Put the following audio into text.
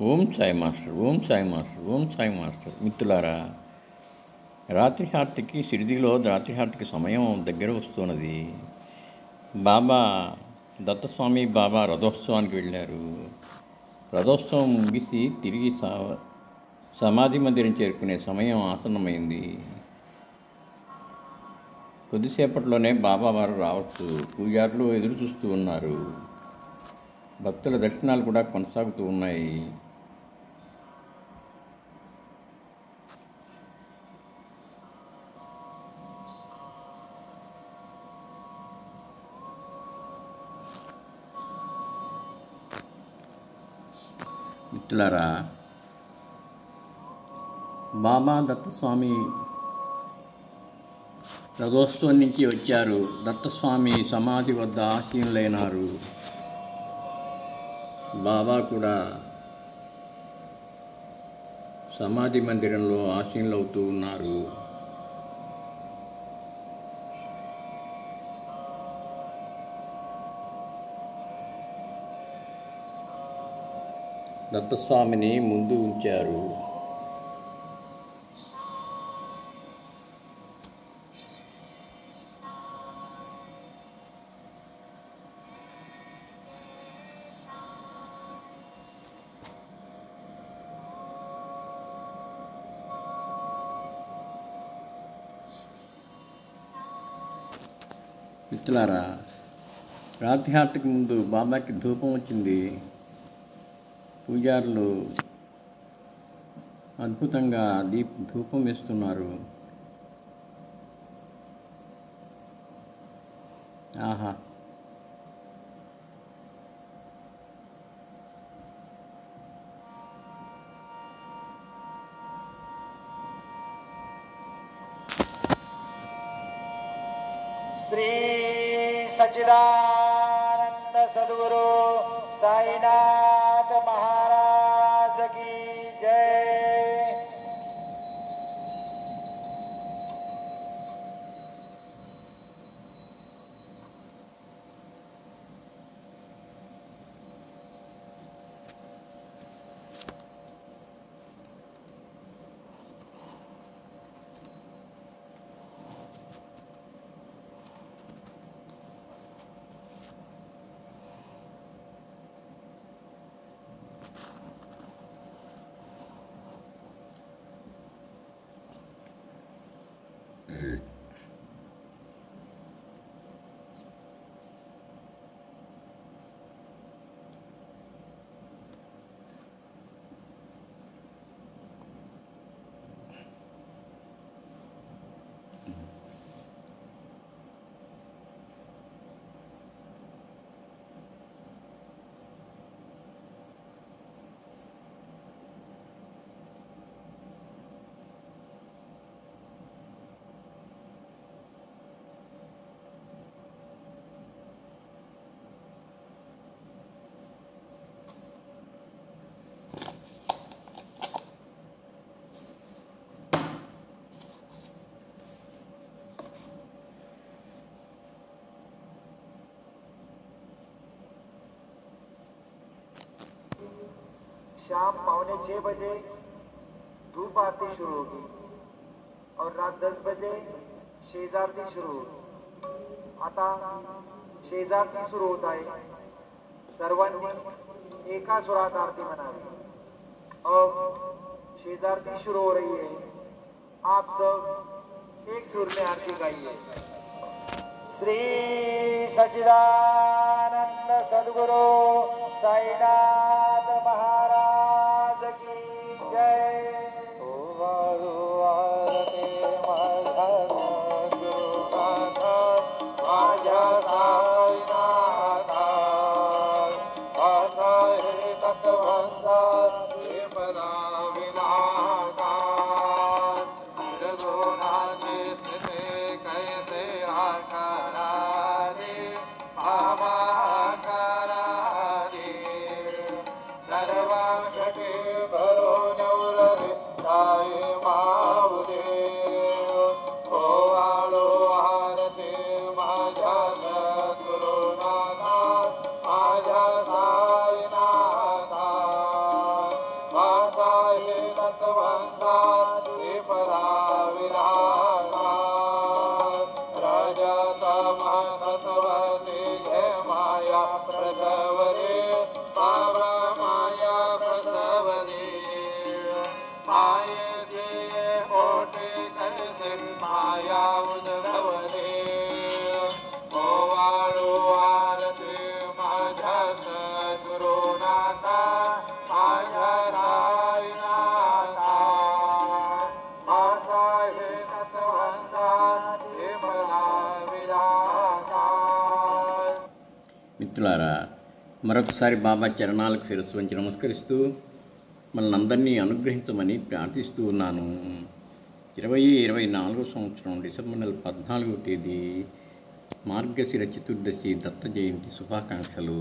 Om Sai master, Om Sai master, Om Sai master. మిత్రులారా, రాత్రి హారతికి షిరిడీలో రాత్రి హారతికి సమయం దగ్గర వస్తున్నది. బాబా దత్తస్వామి బాబా రథోత్సవానికి వెళ్ళారు. రథోత్సవం ముగిసి తిరిగి సమాధి మందిరం చేరుకునే సమయం ఆసన్నమైంది. కొద్దిసేపట్లోనే బాబా వారు రావచ్చు. పూజారులు ఎదురు చూస్తూ ఉన్నారు. భక్తుల దర్శనాలు కూడా కొనసాగుతూ ఉన్నాయి. మిత్రులారా, బాబా దత్తస్వామి రథోత్సవం నుంచి వచ్చారు. దత్తస్వామి సమాధి వద్ద ఆసీనులైనారు. బాబా కూడా సమాధి మందిరంలో ఆసీనులవుతూ ఉన్నారు. దత్తస్వామిని ముందు ఉంచారు. మిత్రులారా, రాత్రి హారతికి ముందు బాబాకి ధూపం వచ్చింది. పూజారులు అద్భుతంగా ధూపం వేస్తున్నారు. ఆహా, శ్రీ సచ్చిదానంద సద్గురు సాయినాథ్ మహారాజ్ की जय। शाम 5:45 बजे धूप आरती शुरू होगी और रात 10 बजे शेज आरती शुरू होगी. आता शेज आरती सुरू होत आहे. सर्वांनी एका सुरात आरती म्हणावी. अब शेज आरती शुरू हो रही है. आप सब एक सुर में आरती गाइए. श्री सच्चिदानंद सद्गुरु साईनाथ महाराज की जय। మిత్రులారా, మరొకసారి బాబా చరణాలకు శిరస్సు వంచి నమస్కరిస్తూ మనల్ని అందరినీ అనుగ్రహించమని ప్రార్థిస్తూ ఉన్నాను. 2024 సంవత్సరం డిసెంబర్ నెల 14వ తేదీ మార్గశిర చతుర్దశి దత్త జయంతి శుభాకాంక్షలు.